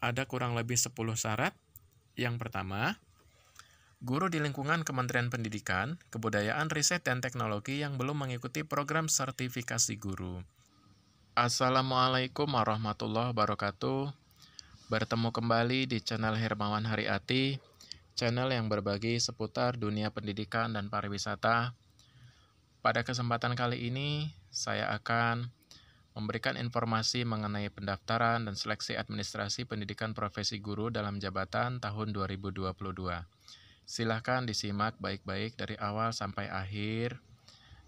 ada kurang lebih 10 syarat. Yang pertama, guru di lingkungan Kementerian Pendidikan, Kebudayaan, Riset, dan Teknologi yang belum mengikuti program sertifikasi guru. Assalamualaikum warahmatullahi wabarakatuh. Bertemu kembali di channel Hermawan Haryati, channel yang berbagi seputar dunia pendidikan dan pariwisata. Pada kesempatan kali ini, saya akan memberikan informasi mengenai pendaftaran dan seleksi administrasi pendidikan profesi guru dalam jabatan tahun 2022. Silahkan disimak baik-baik dari awal sampai akhir.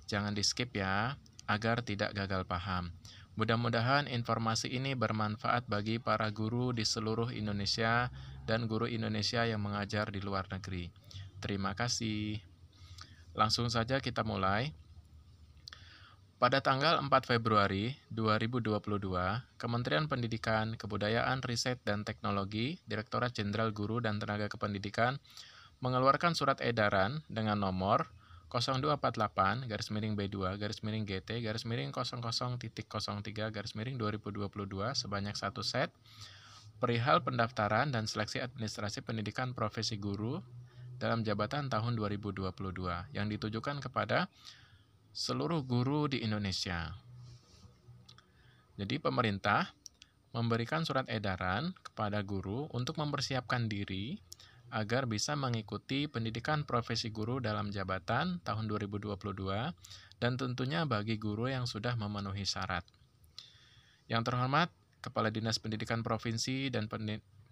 Jangan di-skip ya, agar tidak gagal paham. Mudah-mudahan informasi ini bermanfaat bagi para guru di seluruh Indonesia dan guru Indonesia yang mengajar di luar negeri. Terima kasih. Langsung saja kita mulai. Pada tanggal 4 Februari 2022, Kementerian Pendidikan, Kebudayaan, Riset, dan Teknologi, Direktorat Jenderal Guru dan Tenaga Kependidikan, mengeluarkan surat edaran dengan nomor 0248-BB2-GT-00.0003-2022 sebanyak 1 set, perihal pendaftaran dan seleksi administrasi pendidikan profesi guru dalam jabatan tahun 2022, yang ditujukan kepada seluruh guru di Indonesia. Jadi pemerintah memberikan surat edaran kepada guru untuk mempersiapkan diri agar bisa mengikuti pendidikan profesi guru dalam jabatan tahun 2022 dan tentunya bagi guru yang sudah memenuhi syarat. Yang terhormat Kepala Dinas Pendidikan Provinsi dan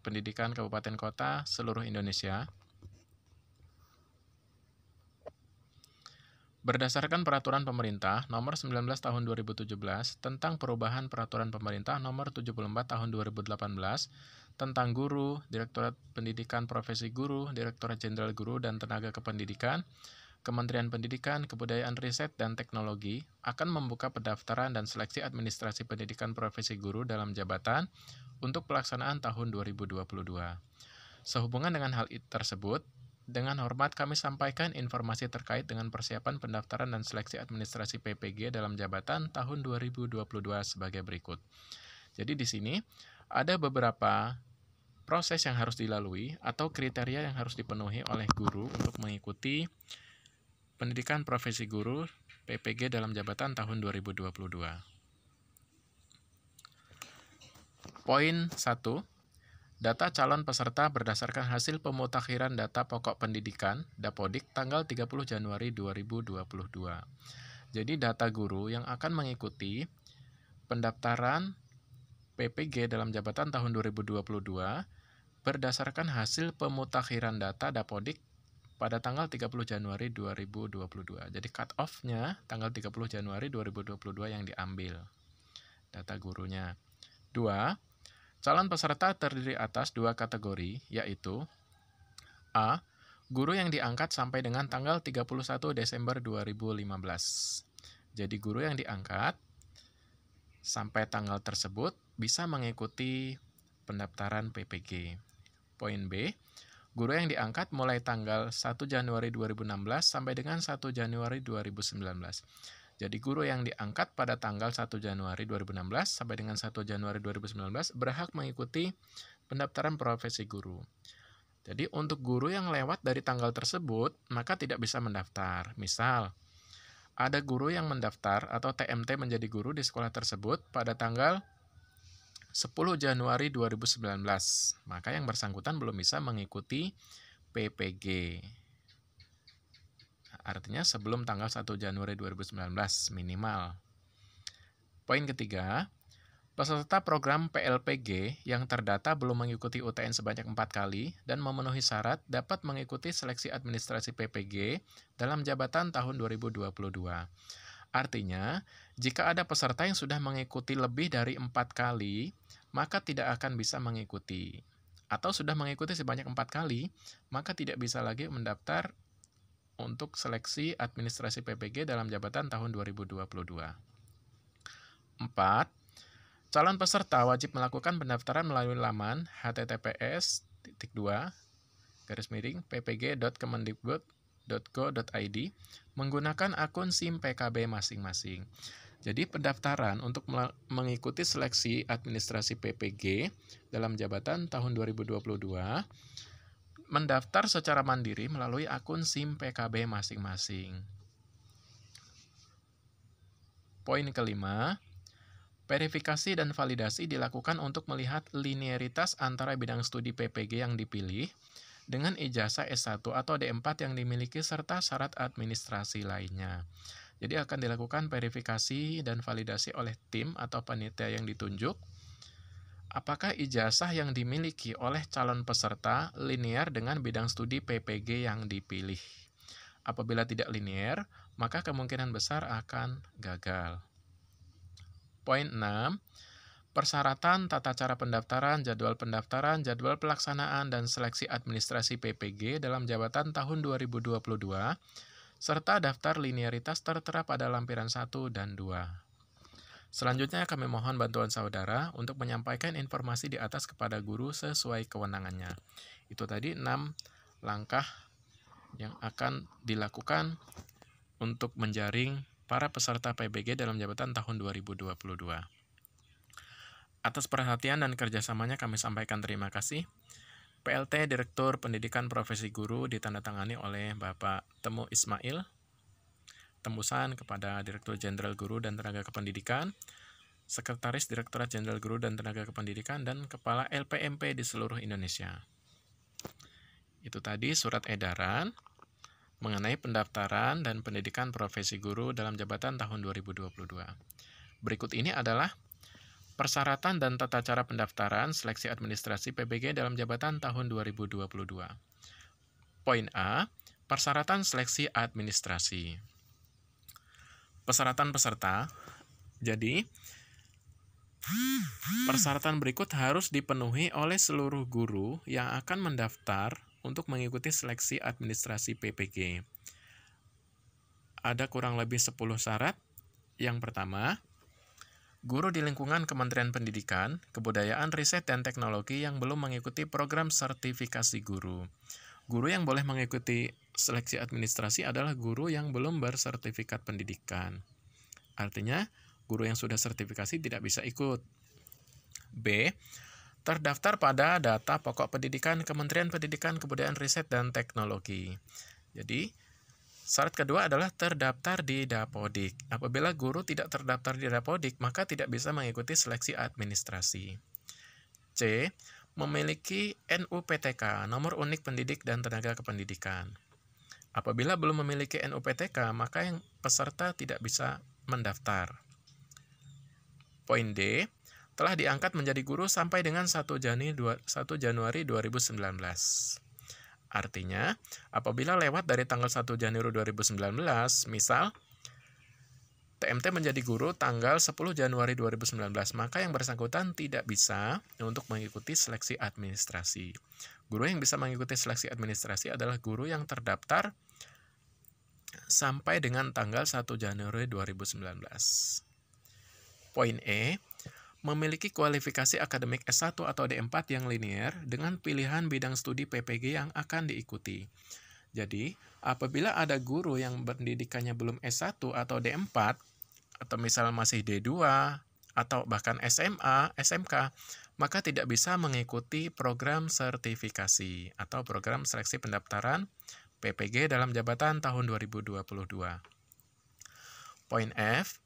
Pendidikan Kabupaten Kota seluruh Indonesia, berdasarkan Peraturan Pemerintah Nomor 19 Tahun 2017 tentang perubahan Peraturan Pemerintah Nomor 74 Tahun 2018 tentang guru, Direktorat Pendidikan Profesi Guru, Direktorat Jenderal Guru dan Tenaga Kependidikan, Kementerian Pendidikan, Kebudayaan, Riset, dan Teknologi akan membuka pendaftaran dan seleksi administrasi pendidikan profesi guru dalam jabatan untuk pelaksanaan tahun 2022. Sehubungan dengan hal tersebut, dengan hormat kami sampaikan informasi terkait dengan persiapan pendaftaran dan seleksi administrasi PPG dalam jabatan tahun 2022 sebagai berikut. Jadi di sini ada beberapa proses yang harus dilalui atau kriteria yang harus dipenuhi oleh guru untuk mengikuti pendidikan profesi guru PPG dalam jabatan tahun 2022. Poin 1. Data calon peserta berdasarkan hasil pemutakhiran data pokok pendidikan Dapodik tanggal 30 Januari 2022. Jadi data guru yang akan mengikuti pendaftaran PPG dalam jabatan tahun 2022 berdasarkan hasil pemutakhiran data Dapodik pada tanggal 30 Januari 2022. Jadi cut off-nya tanggal 30 Januari 2022 yang diambil data gurunya. 2. Calon peserta terdiri atas 2 kategori, yaitu A. Guru yang diangkat sampai dengan tanggal 31 Desember 2015. Jadi guru yang diangkat sampai tanggal tersebut bisa mengikuti pendaftaran PPG. Poin B. Guru yang diangkat mulai tanggal 1 Januari 2016 sampai dengan 1 Januari 2019. Jadi guru yang diangkat pada tanggal 1 Januari 2016 sampai dengan 1 Januari 2019 berhak mengikuti pendaftaran profesi guru. Jadi untuk guru yang lewat dari tanggal tersebut, maka tidak bisa mendaftar. Misal, ada guru yang mendaftar atau TMT menjadi guru di sekolah tersebut pada tanggal 10 Januari 2019. Maka yang bersangkutan belum bisa mengikuti PPG. Artinya sebelum tanggal 1 Januari 2019 minimal. Poin ketiga, peserta program PLPG yang terdata belum mengikuti UTN sebanyak 4 kali dan memenuhi syarat dapat mengikuti seleksi administrasi PPG dalam jabatan tahun 2022. Artinya, jika ada peserta yang sudah mengikuti lebih dari 4 kali, maka tidak akan bisa mengikuti. Atau sudah mengikuti sebanyak 4 kali, maka tidak bisa lagi mendaftar untuk seleksi administrasi PPG dalam jabatan tahun 2022. 4. Calon peserta wajib melakukan pendaftaran melalui laman https://ppg.kemendikbud.go.id menggunakan akun SIM PKB masing-masing. Jadi pendaftaran untuk mengikuti seleksi administrasi PPG dalam jabatan tahun 2022 mendaftar secara mandiri melalui akun SIM PKB masing-masing. Poin kelima, verifikasi dan validasi dilakukan untuk melihat linearitas antara bidang studi PPG yang dipilih dengan ijazah S1 atau D4 yang dimiliki serta syarat administrasi lainnya. Jadi akan dilakukan verifikasi dan validasi oleh tim atau panitia yang ditunjuk. Apakah ijazah yang dimiliki oleh calon peserta linear dengan bidang studi PPG yang dipilih? Apabila tidak linear, maka kemungkinan besar akan gagal. Poin 6. Persyaratan, tata cara pendaftaran, jadwal pelaksanaan, dan seleksi administrasi PPG dalam jabatan tahun 2022, serta daftar linearitas tertera pada lampiran 1 dan 2. Selanjutnya kami mohon bantuan saudara untuk menyampaikan informasi di atas kepada guru sesuai kewenangannya. Itu tadi 6 langkah yang akan dilakukan untuk menjaring para peserta PPG dalam jabatan tahun 2022. Atas perhatian dan kerjasamanya kami sampaikan terima kasih. PLT Direktur Pendidikan Profesi Guru ditandatangani oleh Bapak Temu Ismail. Tembusan kepada Direktur Jenderal Guru dan Tenaga Kependidikan, Sekretaris Direktorat Jenderal Guru dan Tenaga Kependidikan, dan Kepala LPMP di seluruh Indonesia. Itu tadi surat edaran mengenai pendaftaran dan pendidikan profesi guru dalam jabatan tahun 2022. Berikut ini adalah persyaratan dan tata cara pendaftaran seleksi administrasi PPG dalam jabatan tahun 2022. Poin A, persyaratan seleksi administrasi. Persyaratan peserta. Jadi, persyaratan berikut harus dipenuhi oleh seluruh guru yang akan mendaftar untuk mengikuti seleksi administrasi PPG. Ada kurang lebih 10 syarat. Yang pertama, guru di lingkungan Kementerian Pendidikan, Kebudayaan, Riset, dan Teknologi yang belum mengikuti program sertifikasi guru. Guru yang boleh mengikuti seleksi administrasi adalah guru yang belum bersertifikat pendidikan. Artinya, guru yang sudah sertifikasi tidak bisa ikut. B. Terdaftar pada data pokok pendidikan Kementerian Pendidikan, Kebudayaan, Riset, dan Teknologi. Jadi, syarat kedua adalah terdaftar di Dapodik. Apabila guru tidak terdaftar di Dapodik, maka tidak bisa mengikuti seleksi administrasi. C. Memiliki NUPTK, nomor unik pendidik dan tenaga kependidikan. Apabila belum memiliki NUPTK, maka yang peserta tidak bisa mendaftar. Poin D. Telah diangkat menjadi guru sampai dengan 1 Januari 2019. Artinya, apabila lewat dari tanggal 1 Januari 2019, misal TMT menjadi guru tanggal 10 Januari 2019, maka yang bersangkutan tidak bisa untuk mengikuti seleksi administrasi. Guru yang bisa mengikuti seleksi administrasi adalah guru yang terdaftar sampai dengan tanggal 1 Januari 2019. Poin E. Memiliki kualifikasi akademik S1 atau D4 yang linear dengan pilihan bidang studi PPG yang akan diikuti. Jadi, apabila ada guru yang pendidikannya belum S1 atau D4, atau misal masih D2, atau bahkan SMA, SMK, maka tidak bisa mengikuti program sertifikasi atau program seleksi pendaftaran PPG dalam jabatan tahun 2022. Poin F.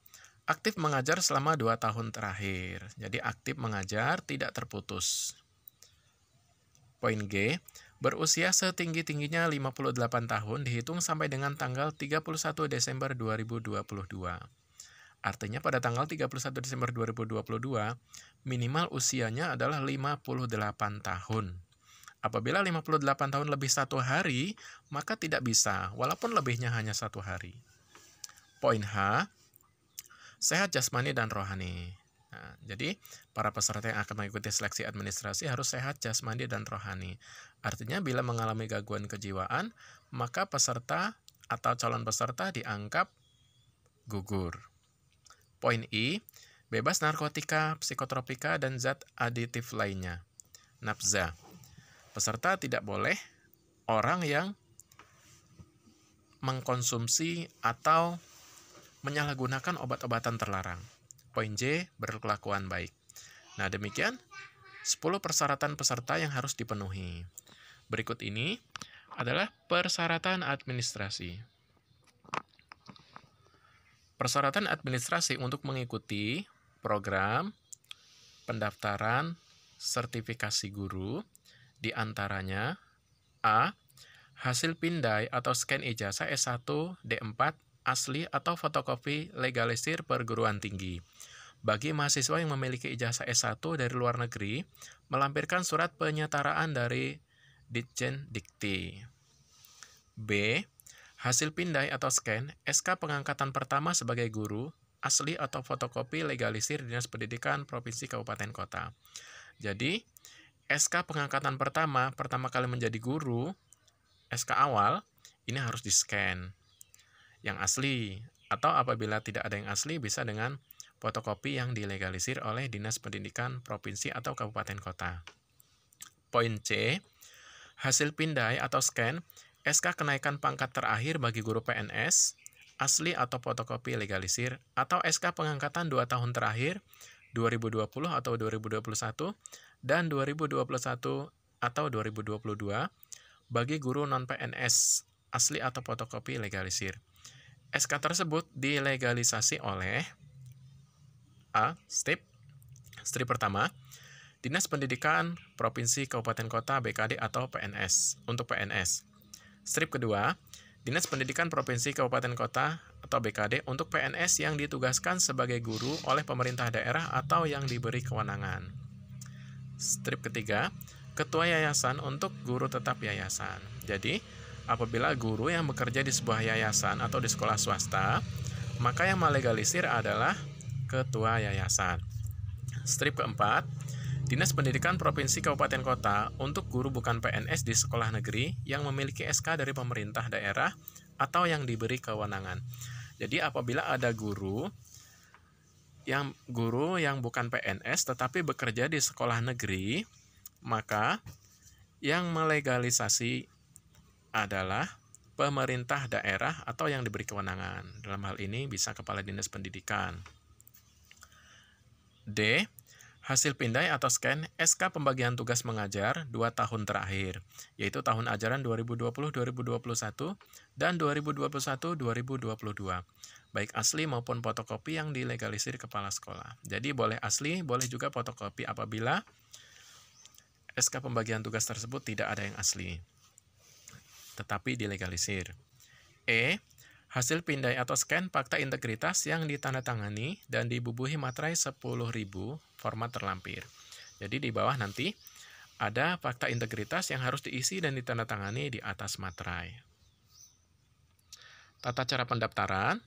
Aktif mengajar selama 2 tahun terakhir. Jadi aktif mengajar tidak terputus. Poin G. Berusia setinggi-tingginya 58 tahun dihitung sampai dengan tanggal 31 Desember 2022. Artinya pada tanggal 31 Desember 2022, minimal usianya adalah 58 tahun. Apabila 58 tahun lebih 1 hari, maka tidak bisa, walaupun lebihnya hanya 1 hari. Poin H. Sehat jasmani dan rohani. Nah, jadi, para peserta yang akan mengikuti seleksi administrasi harus sehat jasmani dan rohani. Artinya, bila mengalami gangguan kejiwaan, maka peserta atau calon peserta dianggap gugur. Poin I. Bebas narkotika, psikotropika, dan zat aditif lainnya. Nafza. Peserta tidak boleh orang yang mengkonsumsi atau menyalahgunakan obat-obatan terlarang. Poin J, berkelakuan baik. Nah, demikian 10 persyaratan peserta yang harus dipenuhi. Berikut ini adalah persyaratan administrasi. Persyaratan administrasi untuk mengikuti program pendaftaran sertifikasi guru diantaranya A. Hasil pindai atau scan ijazah S1, D4, asli atau fotokopi legalisir perguruan tinggi. Bagi mahasiswa yang memiliki ijazah S1 dari luar negeri, melampirkan surat penyetaraan dari Ditjen Dikti. B. Hasil pindai atau scan SK pengangkatan pertama sebagai guru, asli atau fotokopi legalisir Dinas Pendidikan Provinsi Kabupaten Kota. Jadi, SK pengangkatan pertama kali menjadi guru, SK awal, ini harus di-scan. Yang asli, atau apabila tidak ada yang asli, bisa dengan fotokopi yang dilegalisir oleh Dinas Pendidikan Provinsi atau Kabupaten Kota. Poin C, hasil pindai atau scan SK kenaikan pangkat terakhir bagi guru PNS, asli atau fotokopi legalisir, atau SK pengangkatan 2 tahun terakhir, 2020 atau 2021, dan 2021 atau 2022, bagi guru non-PNS, asli atau fotokopi legalisir. SK tersebut dilegalisasi oleh A. Strip pertama, Dinas Pendidikan Provinsi Kabupaten Kota BKD atau PNS, untuk PNS. Strip kedua, Dinas Pendidikan Provinsi Kabupaten Kota atau BKD untuk PNS yang ditugaskan sebagai guru oleh pemerintah daerah atau yang diberi kewenangan. Strip ketiga, Ketua Yayasan untuk guru tetap yayasan. Jadi, apabila guru yang bekerja di sebuah yayasan atau di sekolah swasta, maka yang melegalisir adalah Ketua Yayasan. Strip keempat, Dinas Pendidikan Provinsi Kabupaten Kota untuk guru bukan PNS di sekolah negeri yang memiliki SK dari pemerintah daerah atau yang diberi kewenangan. Jadi apabila ada guru yang bukan PNS tetapi bekerja di sekolah negeri, maka yang melegalisasi adalah pemerintah daerah atau yang diberi kewenangan. Dalam hal ini bisa Kepala Dinas Pendidikan. D. Hasil pindai atau scan SK pembagian tugas mengajar 2 tahun terakhir, yaitu tahun ajaran 2020-2021 dan 2021-2022, baik asli maupun fotokopi yang dilegalisir kepala sekolah. Jadi boleh asli, boleh juga fotokopi apabila SK pembagian tugas tersebut tidak ada yang asli, tetapi dilegalisir. E. Hasil pindai atau scan fakta integritas yang ditandatangani dan dibubuhi materai 10.000 format terlampir. Jadi di bawah nanti ada fakta integritas yang harus diisi dan ditandatangani di atas materai. Tata cara pendaftaran.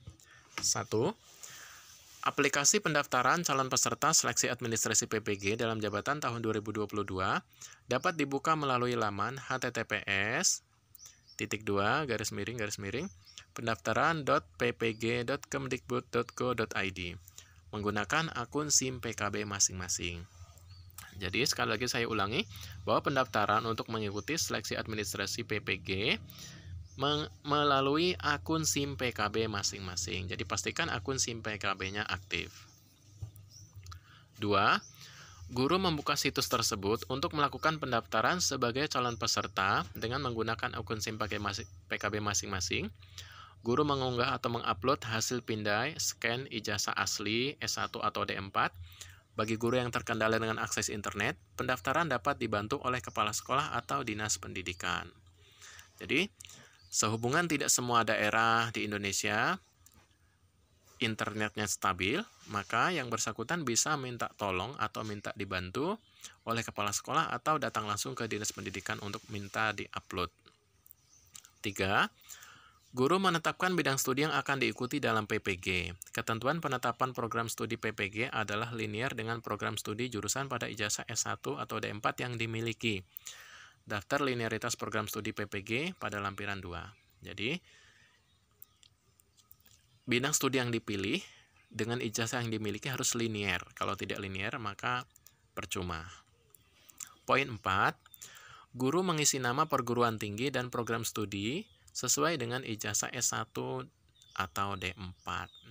1. Aplikasi pendaftaran calon peserta seleksi administrasi PPG dalam jabatan tahun 2022 dapat dibuka melalui laman https://pendaftaran.ppg.kemdikbud.go.id menggunakan akun SIM PKB masing-masing. Jadi sekali lagi saya ulangi bahwa pendaftaran untuk mengikuti seleksi administrasi PPG melalui akun SIM PKB masing-masing. Jadi pastikan akun SIM PKB-nya aktif. 2. Guru membuka situs tersebut untuk melakukan pendaftaran sebagai calon peserta dengan menggunakan akun SIM PKB masing-masing. Guru mengunggah atau mengupload hasil pindai, scan ijazah asli, S1 atau D4. Bagi guru yang terkendala dengan akses internet, pendaftaran dapat dibantu oleh kepala sekolah atau dinas pendidikan. Jadi, sehubungan tidak semua daerah di Indonesia internetnya stabil, maka yang bersangkutan bisa minta tolong atau minta dibantu oleh kepala sekolah atau datang langsung ke dinas pendidikan untuk minta di-upload. 3. Guru menetapkan bidang studi yang akan diikuti dalam PPG. Ketentuan penetapan program studi PPG adalah linear dengan program studi jurusan pada ijazah S1 atau D4 yang dimiliki. Daftar linearitas program studi PPG pada lampiran 2. Jadi, bidang studi yang dipilih dengan ijazah yang dimiliki harus linear. Kalau tidak linear, maka percuma. Poin 4. Guru mengisi nama perguruan tinggi dan program studi sesuai dengan ijazah S1 atau D4.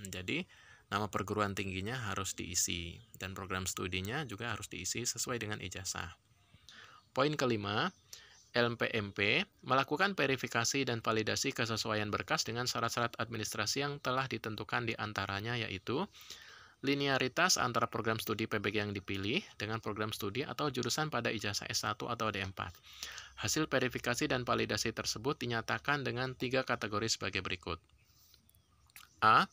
Jadi, nama perguruan tingginya harus diisi dan program studinya juga harus diisi sesuai dengan ijazah. Poin kelima, LPMP melakukan verifikasi dan validasi kesesuaian berkas dengan syarat-syarat administrasi yang telah ditentukan, di antaranya yaitu linearitas antara program studi PPG yang dipilih dengan program studi atau jurusan pada ijazah S1 atau D4. Hasil verifikasi dan validasi tersebut dinyatakan dengan 3 kategori sebagai berikut. A.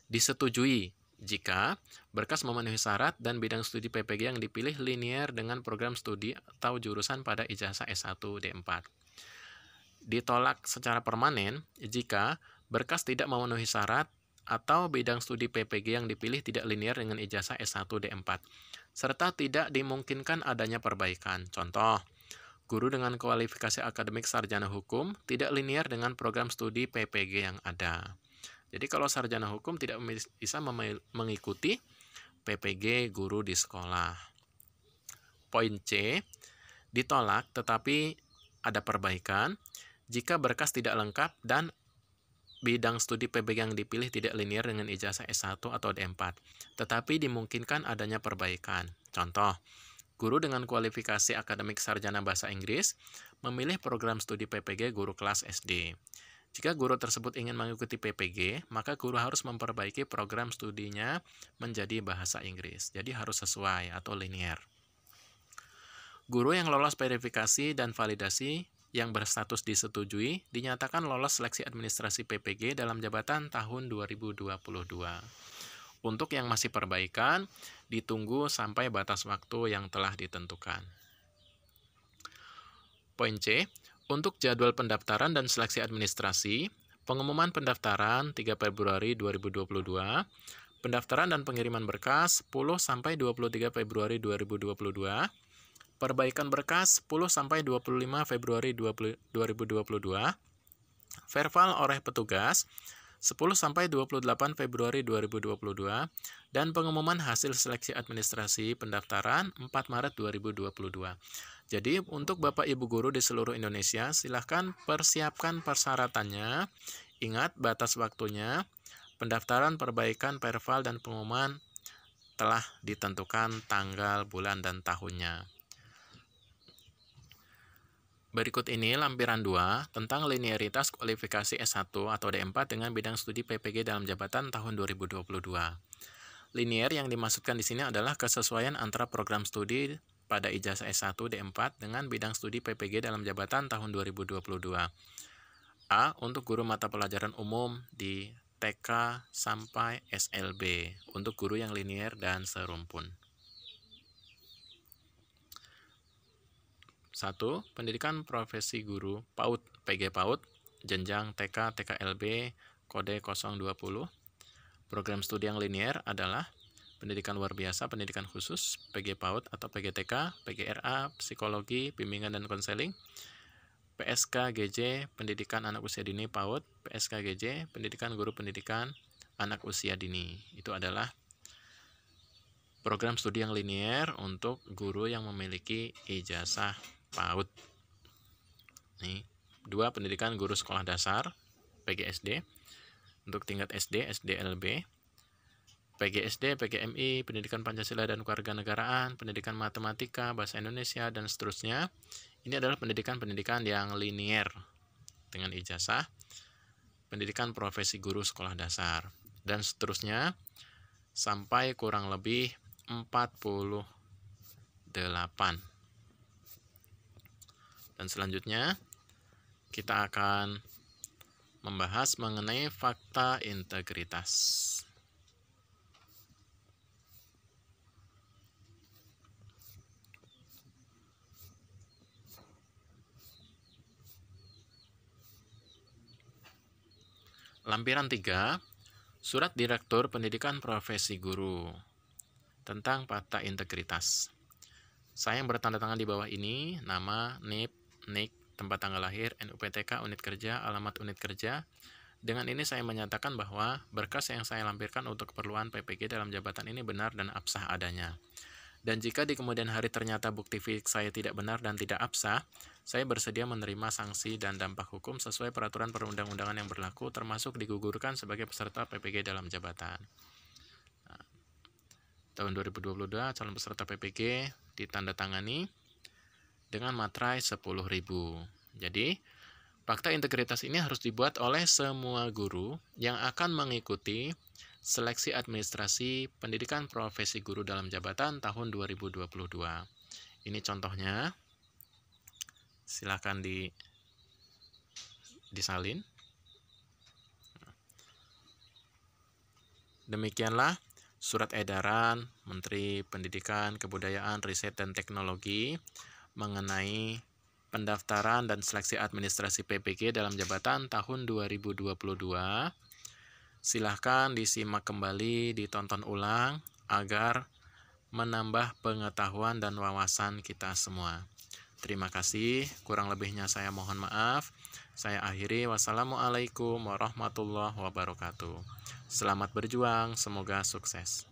Disetujui jika berkas memenuhi syarat dan bidang studi PPG yang dipilih linear dengan program studi atau jurusan pada ijazah S1 D4. Ditolak secara permanen jika berkas tidak memenuhi syarat atau bidang studi PPG yang dipilih tidak linear dengan ijazah S1 D4, serta tidak dimungkinkan adanya perbaikan. Contoh, guru dengan kualifikasi akademik sarjana hukum tidak linear dengan program studi PPG yang ada. Jadi kalau sarjana hukum tidak bisa mengikuti PPG guru di sekolah. Poin C, ditolak tetapi ada perbaikan jika berkas tidak lengkap dan bidang studi PPG yang dipilih tidak linear dengan ijazah S1 atau D4, tetapi dimungkinkan adanya perbaikan. Contoh, guru dengan kualifikasi akademik sarjana bahasa Inggris memilih program studi PPG guru kelas SD. Jika guru tersebut ingin mengikuti PPG, maka guru harus memperbaiki program studinya menjadi bahasa Inggris. Jadi harus sesuai atau linear. Guru yang lolos verifikasi dan validasi yang berstatus disetujui dinyatakan lolos seleksi administrasi PPG dalam jabatan tahun 2022. Untuk yang masih perbaikan, ditunggu sampai batas waktu yang telah ditentukan. Poin C, untuk jadwal pendaftaran dan seleksi administrasi, pengumuman pendaftaran 3 Februari 2022, pendaftaran dan pengiriman berkas 10-23 Februari 2022, perbaikan berkas 10-25 Februari 2022, verbal oleh petugas 10-28 Februari 2022, dan pengumuman hasil seleksi administrasi pendaftaran 4 Maret 2022. Jadi untuk Bapak Ibu guru di seluruh Indonesia, silahkan persiapkan persyaratannya. Ingat batas waktunya, pendaftaran, perbaikan, verbal, dan pengumuman telah ditentukan tanggal, bulan, dan tahunnya. Berikut ini lampiran 2 tentang linearitas kualifikasi S1 atau D4 dengan bidang studi PPG dalam jabatan tahun 2022. Linear yang dimaksudkan di sini adalah kesesuaian antara program studi pada ijazah S1 D4 dengan bidang studi PPG dalam jabatan tahun 2022. A. Untuk guru mata pelajaran umum di TK sampai SLB, untuk guru yang linear dan serumpun. 1. Pendidikan profesi guru PAUD, PG PAUD, jenjang TK, TKLB, kode 020. Program studi yang linear adalah pendidikan luar biasa, pendidikan khusus, PG PAUD atau PGTK, PGRA, psikologi, bimbingan dan konseling, PSK GJ, pendidikan anak usia dini PAUD, PSK GJ, pendidikan guru pendidikan anak usia dini. Itu adalah program studi yang linear untuk guru yang memiliki ijazah PAUD. Nih, 2. Pendidikan guru sekolah dasar PGSD untuk tingkat SD, SDLB, PGSD, PGMI, pendidikan Pancasila dan Kewarganegaraan, pendidikan matematika, bahasa Indonesia, dan seterusnya. Ini adalah pendidikan-pendidikan yang linear dengan ijazah pendidikan profesi guru sekolah dasar, dan seterusnya sampai kurang lebih 48. Dan selanjutnya kita akan membahas mengenai fakta integritas. Lampiran 3, Surat Direktur Pendidikan Profesi Guru tentang fakta integritas. Saya yang bertanda tangan di bawah ini, nama, NIP, NIK, tempat tanggal lahir, NUPTK, unit kerja, alamat unit kerja. Dengan ini saya menyatakan bahwa berkas yang saya lampirkan untuk keperluan PPG dalam jabatan ini benar dan absah adanya. Dan jika di kemudian hari ternyata bukti fisik saya tidak benar dan tidak absah, saya bersedia menerima sanksi dan dampak hukum sesuai peraturan perundang-undangan yang berlaku, termasuk digugurkan sebagai peserta PPG dalam jabatan. Nah, tahun 2022 calon peserta PPG ditandatangani dengan materai 10.000. Jadi, fakta integritas ini harus dibuat oleh semua guru yang akan mengikuti seleksi administrasi pendidikan profesi guru dalam jabatan tahun 2022. Ini contohnya. Silakan disalin. Demikianlah surat edaran Menteri Pendidikan, Kebudayaan, Riset, dan Teknologi mengenai pendaftaran dan seleksi administrasi PPG dalam jabatan tahun 2022. Silahkan disimak kembali, ditonton ulang agar menambah pengetahuan dan wawasan kita semua. Terima kasih, kurang lebihnya saya mohon maaf. Saya akhiri, wassalamualaikum warahmatullahi wabarakatuh. Selamat berjuang, semoga sukses.